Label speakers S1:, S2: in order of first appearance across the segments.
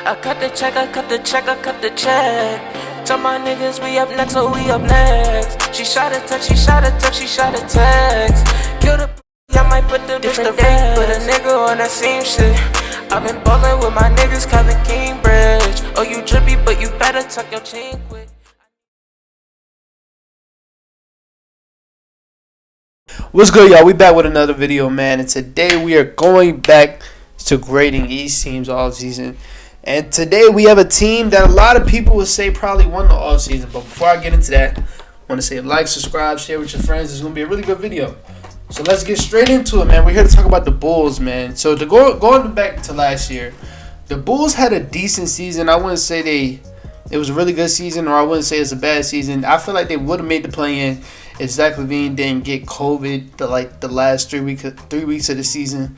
S1: I cut the check, I cut the check, I cut the check. Tell my niggas we up next, so we up next. She shot a text, she shot a text, she shot a text. Kill the I might put the different day, put a nigga on that same shit. I've been ballin' with my niggas, Kevin Cambridge. Oh, you drippy, but you better tuck your chain quick.
S2: What's good, y'all? We back with another video, man. And today we are going back to grading East teams all season. And today we have a team that a lot of people would say probably won the all season. But before I get into that, I want to say like, subscribe, share with your friends. It's going to be a really good video. So let's get straight into it, man. We're here to talk about the Bulls, man. So to going back to last year, the Bulls had a decent season. I wouldn't say it was a really good season, or I wouldn't say it's a bad season. I feel like they would have made the play-in if Zach LaVine didn't get COVID the last 3 weeks of the season.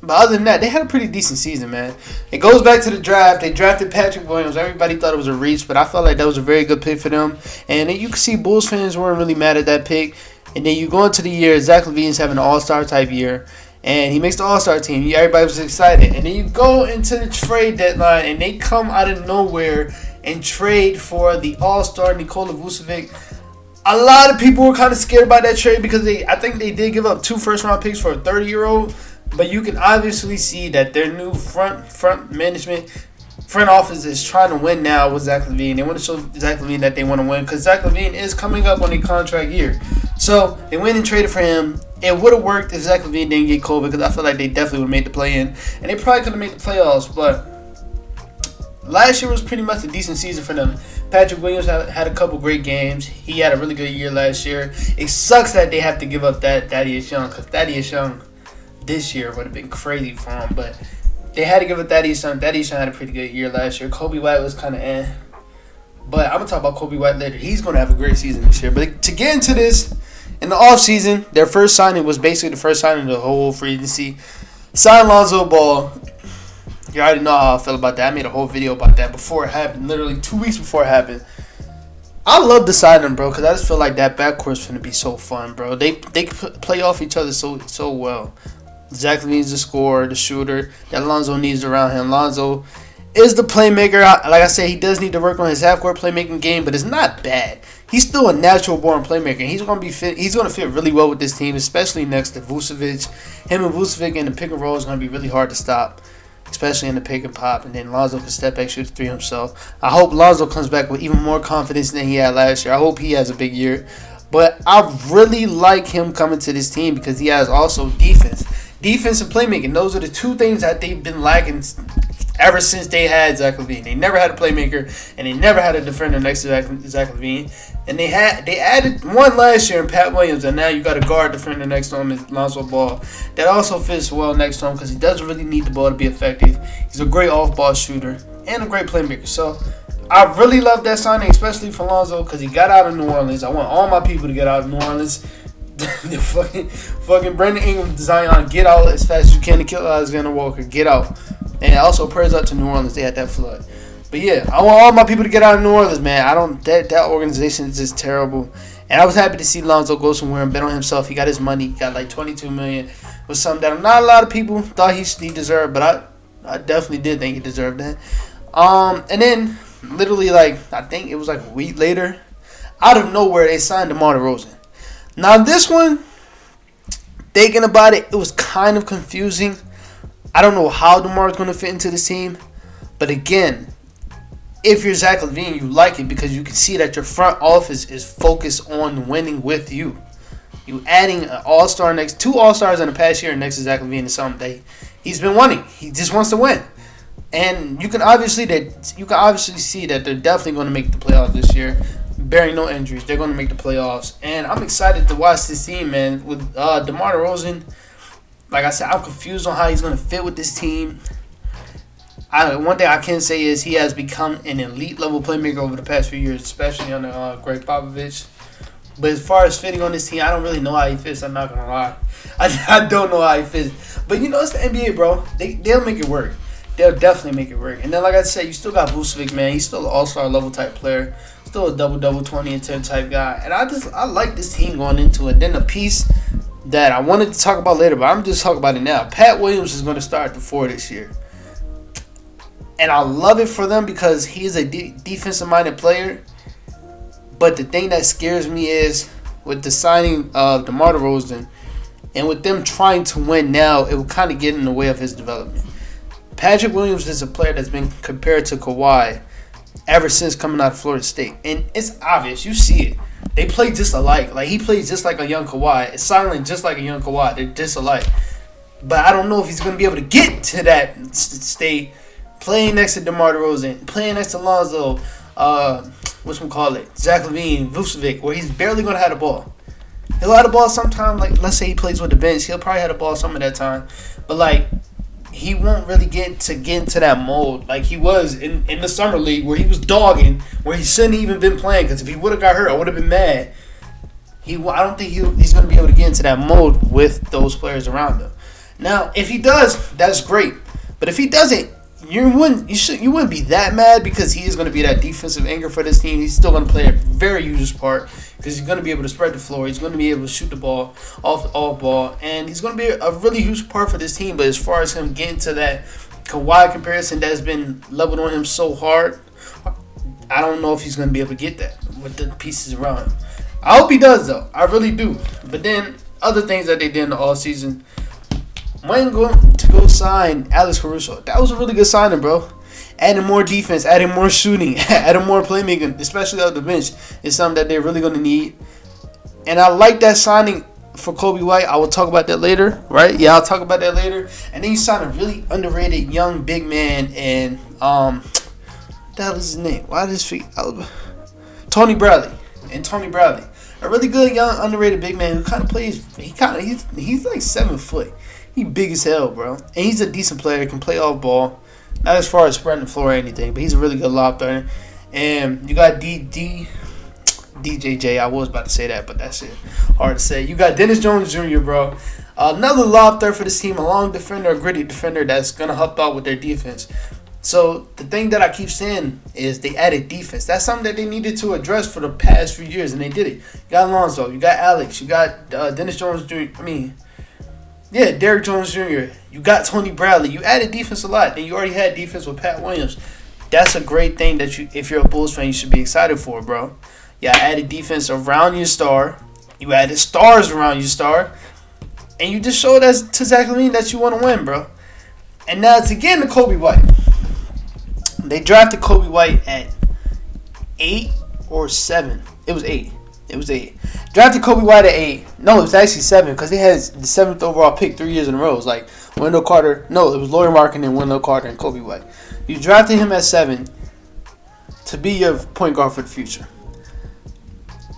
S2: But other than that, they had a pretty decent season, man. It goes back to the draft. They drafted Patrick Williams. Everybody thought it was a reach, but I felt like that was a very good pick for them. And you can see Bulls fans weren't really mad at that pick. And then you go into the year, Zach LaVine's having an all-star type year. And he makes the all-star team. Everybody was excited. And then you go into the trade deadline, and they come out of nowhere and trade for the all-star Nikola Vucevic. A lot of people were kind of scared about that trade because I think they did give up 2 first-round picks for a 30-year-old. But you can obviously see that their new front office is trying to win now with Zach LaVine. They want to show Zach LaVine that they want to win because Zach LaVine is coming up on a contract year. So they went and traded for him. It would have worked if Zach LaVine didn't get COVID because I feel like they definitely would have made the play-in. And they probably could have made the playoffs. But last year was pretty much a decent season for them. Patrick Williams had a couple great games. He had a really good year last year. It sucks that they have to give up that Thaddeus Young because Thaddeus Young this year would have been crazy for him. But they had to give it Thaddeus Young. Thaddeus Young had a pretty good year last year. Kobe White was kind of But I'm going to talk about Kobe White later. He's going to have a great season this year. But to get into this, in the offseason, their first signing was basically the first signing of the whole free agency. Signed Lonzo Ball. You already know how I feel about that. I made a whole video about that before it happened. Literally 2 weeks before it happened. I love the signing, bro, because I just feel like that backcourt's going to be so fun, bro. They play off each other so well. Zach LaVine's the scorer, the shooter that Lonzo needs around him. Lonzo is the playmaker. Like I said, he does need to work on his half-court playmaking game, but it's not bad. He's still a natural-born playmaker. He's going to fit really well with this team, especially next to Vucevic. Him and Vucevic in the pick and roll is going to be really hard to stop, especially in the pick and pop. And then Lonzo can step back, shoot the 3 himself. I hope Lonzo comes back with even more confidence than he had last year. I hope he has a big year. But I really like him coming to this team because he has also defense. Defense and playmaking. Those are the 2 things that they've been lacking ever since they had Zach LaVine. They never had a playmaker, and they never had a defender next to Zach LaVine. And they added one last year in Pat Williams, and now you got a guard defender next to him, is Lonzo Ball. That also fits well next to him because he doesn't really need the ball to be effective. He's a great off-ball shooter and a great playmaker. So I really love that signing, especially for Lonzo, because he got out of New Orleans. I want all my people to get out of New Orleans. The fucking Brandon Ingram, Zion, get out as fast as you can to kill Alexander Walker. Get out. And also prayers out to New Orleans. They had that flood. But yeah, I want all my people to get out of New Orleans, man. That organization is just terrible. And I was happy to see Lonzo go somewhere and bet on himself. He got his money. He got like $22 million. Was something that not a lot of people thought he deserved, but I definitely did think he deserved that. And then literally I think it was like a week later, out of nowhere they signed DeMar DeRozan. Now this one, thinking about it, it was kind of confusing. I don't know how DeMar is going to fit into this team. But again, if you're Zach LaVine, you like it because you can see that your front office is focused on winning with you. You adding an all-star 2 all-stars in the past year next to Zach LaVine is something that he's been wanting. He just wants to win. And you can obviously see that they're definitely going to make the playoffs this year. Bearing no injuries, they're going to make the playoffs. And I'm excited to watch this team, man. With DeMar DeRozan, like I said, I'm confused on how he's going to fit with this team. One thing I can say is he has become an elite level playmaker over the past few years, especially under Greg Popovich. But as far as fitting on this team, I don't really know how he fits. I'm not going to lie. I don't know how he fits. But you know, it's the NBA, bro. They'll make it work. They'll definitely make it work. And then, like I said, you still got Vucevic, man. He's still an all-star level type player. Still a double-double, 20 and 10 type guy. And I like this team going into it. Then the piece that I wanted to talk about later, but I'm just talking about it now. Pat Williams is going to start at the 4 this year. And I love it for them because he's a defensive-minded player. But the thing that scares me is with the signing of DeMar DeRozan and with them trying to win now, it will kind of get in the way of his development. Patrick Williams is a player that's been compared to Kawhi ever since coming out of Florida State. And it's obvious. You see it. They play just alike. Like, he plays just like a young Kawhi. It's silent just like a young Kawhi. They're just alike. But I don't know if he's going to be able to get to that state playing next to DeMar DeRozan, playing next to Lonzo, Zach LaVine, Vucevic, where he's barely going to have the ball. He'll have the ball sometime, like, let's say he plays with the bench. He'll probably have the ball some of that time. But, like, he won't really get into that mold like he was in the summer league where he was dogging, where he shouldn't even been playing because if he would have got hurt, I would have been mad. I don't think he's going to be able to get into that mode with those players around him. Now, if he does, that's great. But if he doesn't, you wouldn't be that mad because he is going to be that defensive anchor for this team. He's still going to play a very huge part because he's going to be able to spread the floor. He's going to be able to shoot the ball off all ball, and he's going to be a really huge part for this team. But as far as him getting to that Kawhi comparison that's been leveled on him so hard, I don't know if he's going to be able to get that with the pieces around him. I hope he does, though. I really do. But then other things that they did in the offseason, when going to go sign Alex Caruso, that was a really good signing, bro. Adding more defense, adding more shooting, adding more playmaking, especially off the bench, is something that they're really going to need. And I like that signing for Kobe White. I will talk about that later, right? Yeah, I'll talk about that later. And then you sign a really underrated young big man, and what the hell is his name? Why did Tony Bradley. A really good young underrated big man who kind of plays. He's like 7 foot. He big as hell, bro. And he's a decent player. Can play off ball. Not as far as spreading the floor or anything, but he's a really good lob thrower. And you got DJJ. I was about to say that, but that's it. Hard to say. You got Dennis Jones Jr., bro. Another lob thrower for this team. A long defender, a gritty defender that's going to help out with their defense. So the thing that I keep saying is they added defense. That's something that they needed to address for the past few years, and they did it. You got Lonzo. You got Alex. You got Dennis Jones Jr. Derrick Jones Jr. You got Tony Bradley. You added defense a lot, and you already had defense with Pat Williams. That's a great thing that if you're a Bulls fan, you should be excited for, bro. You added defense around your star. You added stars around your star. And you just showed us to Zach LaVine that you want to win, bro. And now it's again to Kobe White. They drafted Kobe White at 8 or 7. It was 8. Drafted Kobe White at 8. No, it was actually 7 because they had the 7th overall pick 3 years in a row. It was like Wendell Carter. No, it was Lauri Markkanen and Wendell Carter and Kobe White. You drafted him at 7 to be your point guard for the future.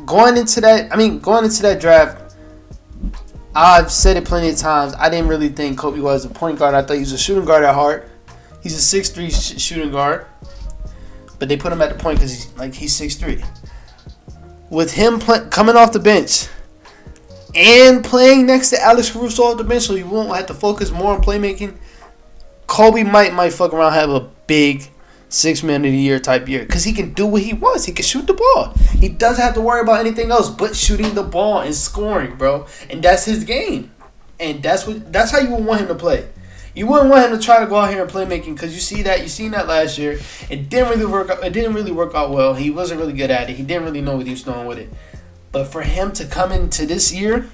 S2: Going into that draft, I've said it plenty of times. I didn't really think Kobe was a point guard. I thought he was a shooting guard at heart. He's a 6'3" shooting guard, but they put him at the point because he's 6'3". With him coming off the bench and playing next to Alex Caruso off the bench, so you won't have to focus more on playmaking, Kobe might fuck around have a big 6 man of the year type year because he can do what he wants. He can shoot the ball. He doesn't have to worry about anything else but shooting the ball and scoring, bro. And that's his game. And that's how you would want him to play. You wouldn't want him to try to go out here and play making because you seen that last year. It didn't really work out. It didn't really work out well. He wasn't really good at it. He didn't really know what he was doing with it. But for him to come into this year,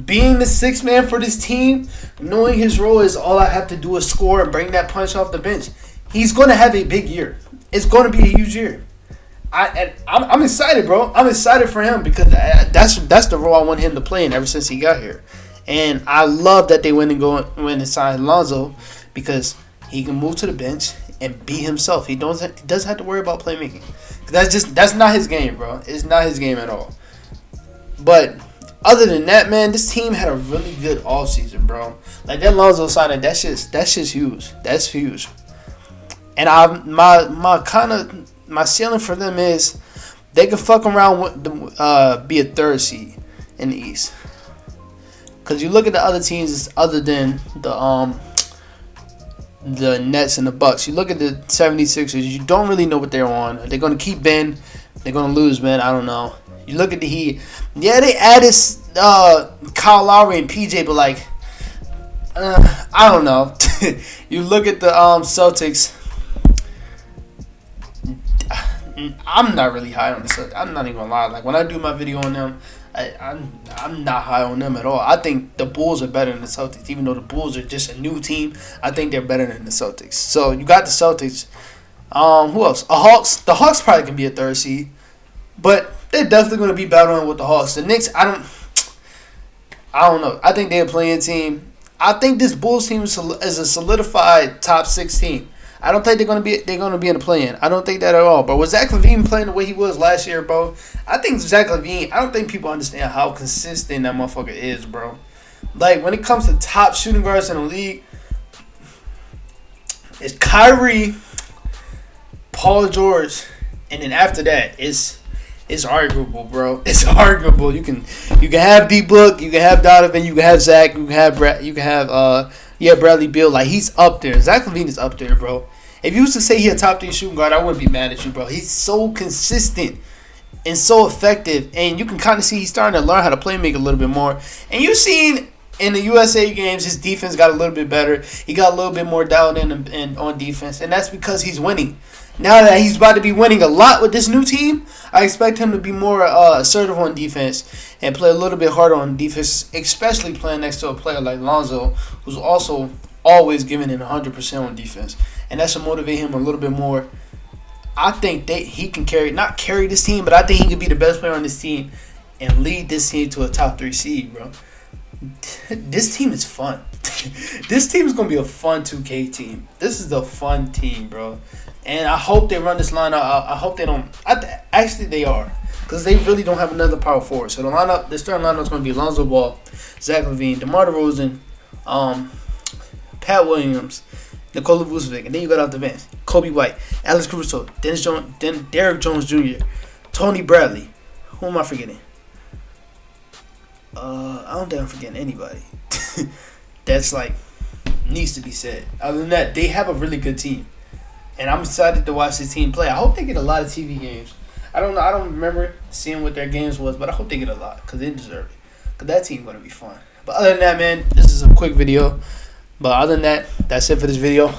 S2: being the 6th man for this team, knowing his role is all I have to do is score and bring that punch off the bench, he's going to have a big year. It's going to be a huge year. I'm excited, bro. I'm excited for him because that's the role I want him to play in ever since he got here. And I love that they went and signed Lonzo because he can move to the bench and be himself. He doesn't have to worry about playmaking. That's not his game, bro. It's not his game at all. But other than that, man, this team had a really good offseason, bro. Like that Lonzo signing, that's just huge. That's huge. And my ceiling for them is they can fuck around with be a 3rd seed in the East. Because you look at the other teams other than the Nets and the Bucks. You look at the 76ers, you don't really know what they're on. Are they going to keep Ben? They're going to lose Ben? I don't know. You look at the Heat. Yeah, they added Kyle Lowry and PJ, but I don't know. You look at the Celtics. I'm not really high on the Celtics. I'm not even gonna lie. Like when I do my video on them, I'm not high on them at all. I think the Bulls are better than the Celtics, even though the Bulls are just a new team. I think they're better than the Celtics. So you got the Celtics. Who else? The Hawks probably can be a third seed, but they're definitely gonna be battling with the Hawks. The Knicks, I don't know. I think they're a playing team. I think this Bulls team is a solidified top 6 team. I don't think they're gonna be in the play-in. I don't think that at all. But with Zach LaVine playing the way he was last year, bro, I think Zach LaVine. I don't think people understand how consistent that motherfucker is, bro. Like when it comes to top shooting guards in the league, it's Kyrie, Paul George, and then after that, it's arguable, bro. It's arguable. You can have D Book, you can have Donovan, you can have Zach, you can have Bradley Beal. Like he's up there. Zach LaVine is up there, bro. If you was to say he a top 3 shooting guard, I wouldn't be mad at you, bro. He's so consistent and so effective, and you can kind of see he's starting to learn how to play make a little bit more. And you've seen in the USA games, his defense got a little bit better. He got a little bit more dialed in on defense, and that's because he's winning. Now that he's about to be winning a lot with this new team, I expect him to be more assertive on defense and play a little bit harder on defense, especially playing next to a player like Lonzo, who's also always giving it 100% on defense. And that should motivate him a little bit more. I think that he can not carry this team, but I think he could be the best player on this team and lead this team to a top 3 seed, bro. This team is fun. This team is going to be a fun 2K team. This is a fun team, bro. And I hope they run this lineup. I hope they don't. Actually, they are. Because they really don't have another power forward. So the starting lineup is going to be Lonzo Ball, Zach LaVine, DeMar DeRozan, Pat Williams, Nikola Vucevic. And then you got off the bench Kobe White, Alex Caruso, Derrick Jones Jr., Tony Bradley. Who am I forgetting? I don't think I'm forgetting anybody. That's like needs to be said. Other than that, they have a really good team. And I'm excited to watch this team play. I hope they get a lot of TV games. I don't know. I don't remember seeing what their games was, but I hope they get a lot because they deserve it. Because that team's going to be fun. But other than that, man, this is a quick video. But other than that, that's it for this video.